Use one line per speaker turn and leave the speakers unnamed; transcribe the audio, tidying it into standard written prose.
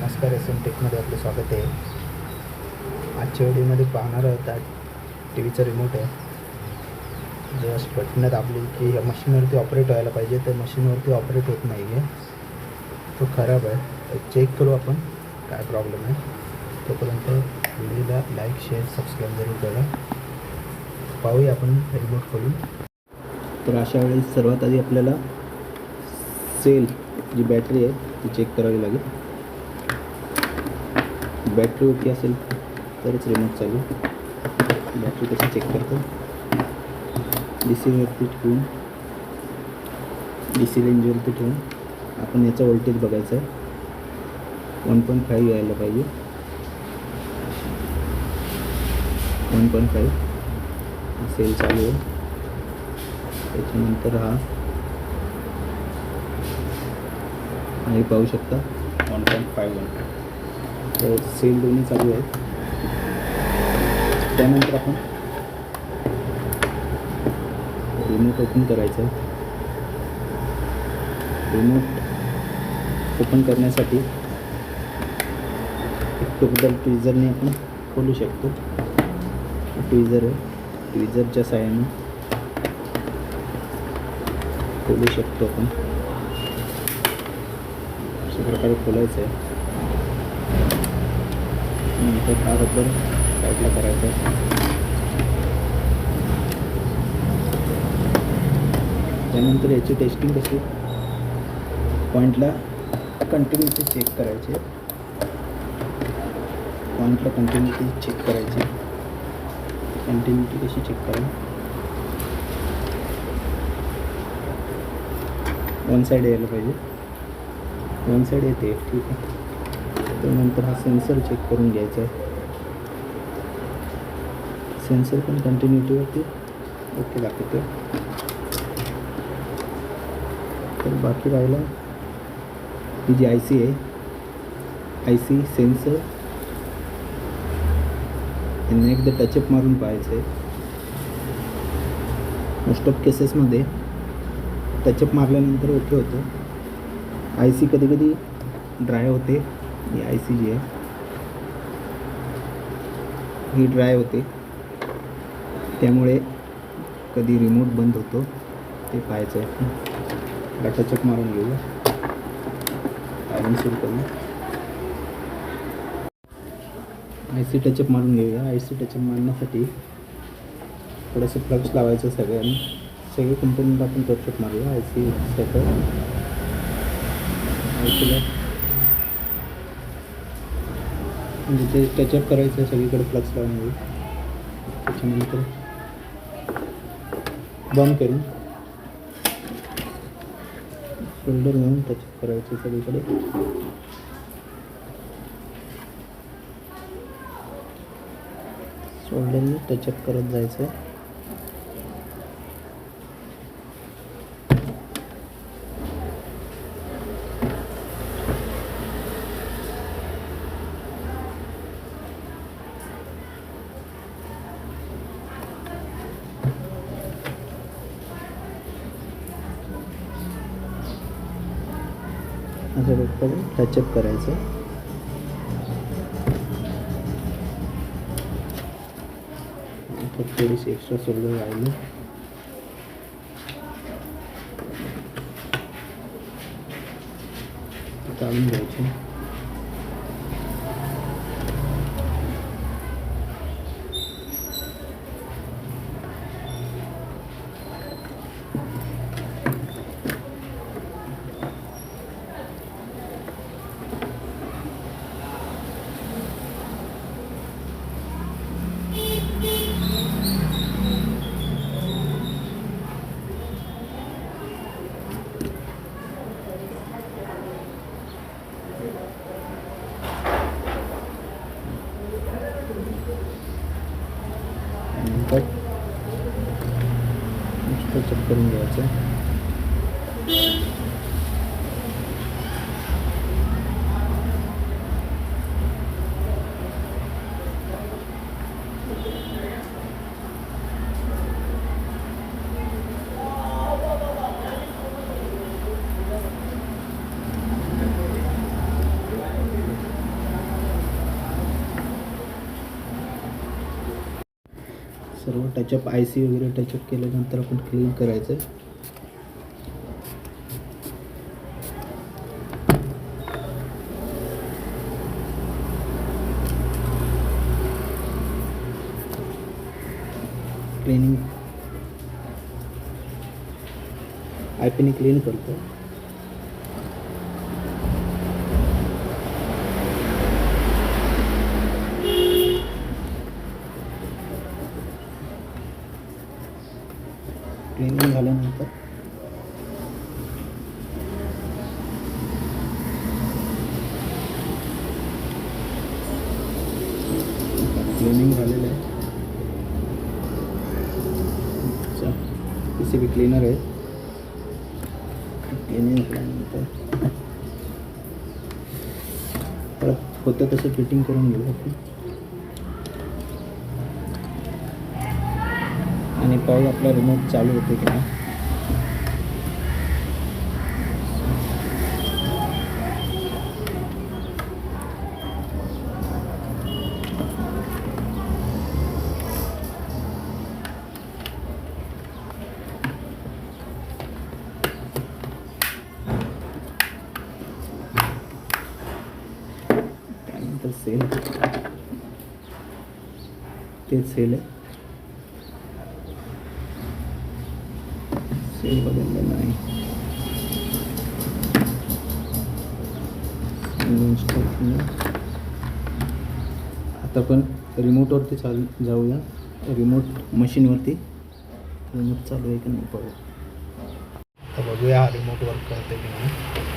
नमस्कार, S M टेकमध्ये आपलं स्वागत आहे. आजच्या व्हिडिओमध्ये पाहणार आहोत. टी व्हीचा रिमोट आहे. जस्ट बटणं दाबली की या मशीनवरती ऑपरेट व्हायला पाहिजे, तर मशीनवरती ऑपरेट होत नाही आहे. तो खराब आहे. तर चेक करू आपण काय प्रॉब्लेम आहे. तोपर्यंत व्हिडिओला लाईक, शेअर, सबस्क्राईब जरूर करा. पाहूया आपण रिमोट खोलून. तर अशा वेळेस सर्वात आधी आपल्याला सेल जी बॅटरी आहे ती चेक करावी लागेल. बॅटरी ओके असेल तरच रिमोट चालू. बॅटरी कशी चेक करतो, डीसीवरती ठेवून, डीसी रेंजवरती ठेवून आपण याचा व्होल्टेज बघायचा आहे. 1.5 यायला पाहिजे. 1.5 सेल चालू आहे. त्याच्यानंतर हा आणि पाहू शकता 1.51. तर सेल दोन्ही चालू आहेत. त्यानंतर आपण रिमोट ओपन करायचं आहे. रिमोट ओपन करण्यासाठी एक टोकदार ट्विझरने आपण खोलू शकतो. ट्विझर आहे, ट्विझरच्या साहाय्याने खोलू शकतो आपण. अशा प्रकारे खोलायचं आहे. नंतर हा रबर साईडला करायचा आहे. त्यानंतर याची टेस्टिंग कशी, पॉईंटला कंटिन्युटी चेक करायची. पॉईंटला कंटिन्युटी चेक करायची. कंटिन्युटी कशी चेक करा, वन साईड यायला पाहिजे. वन साईड येते, ठीक आहे. त्यानंतर हा सेन्सर चेक करून घ्यायचा आहे. सेन्सर पण कंटिन्युटीवरती ओके दाखवते. तर बाकी राहिला ही जी आय सी आहे, आय सी सेन्सर यांना एकदा टचअप मारून पाहायचं आहे. मोस्ट ऑफ केसेसमध्ये टचअप मारल्यानंतर ओके होतं. आय सी कधी कधी ड्राय होते. ही आय सी जी आहे ही ड्राय होते, त्यामुळे कधी रिमोट बंद होतो ते पाहायचं आहे. टचअप मारून घेऊया. आयरन सुरू करू. आय सी टचअप मारून घेऊया. आय सी टचअप मारण्यासाठी थोडंसं फ्लक्स लावायचं सगळ्यांनी. सगळे कंपोनंट आपण टचअप मारूया. आय सी सेटअप, आय सीला म्हणजे ते टचअप करायचं आहे. सगळीकडे फ्लक्स लावून घेऊ. त्याच्यानंतर बंद करून शोल्डर घेऊन टचअप करायचं सगळीकडे. शोल्डरने टचअप करत जायचं आहे. असं डोक्याला टचअप करायचं. थोडीशी एक्स्ट्रा शोल्डर राहिली. काढून घ्यायची. टचअप करून घ्यायचं. सर्व टचअप आय सी वगैरे टचअप केल्यानंतर आपण क्लीन करायचं आहे. क्लिनिंग आयपीने क्लीन करतो. क्लिनिंग झाल्यानंतर क्लिनिंग झालेलं आहे. PCB क्लीनर आहे. क्लिनिंग झाल्यानंतर परत होतं तसं फिटिंग करून घेऊ आपण आणि पाहू आपला रिमोट चालू होते की नाही. त्यानंतर सेल, तेच सेल आहे. सेल बदललेलं नाही. आता आपण रिमोटवरती जाऊया. रिमोट मशीनवरती रिमोट चालू आहे की नाही पाहू. आता बघूया हा रिमोट वर्क करते की नाही.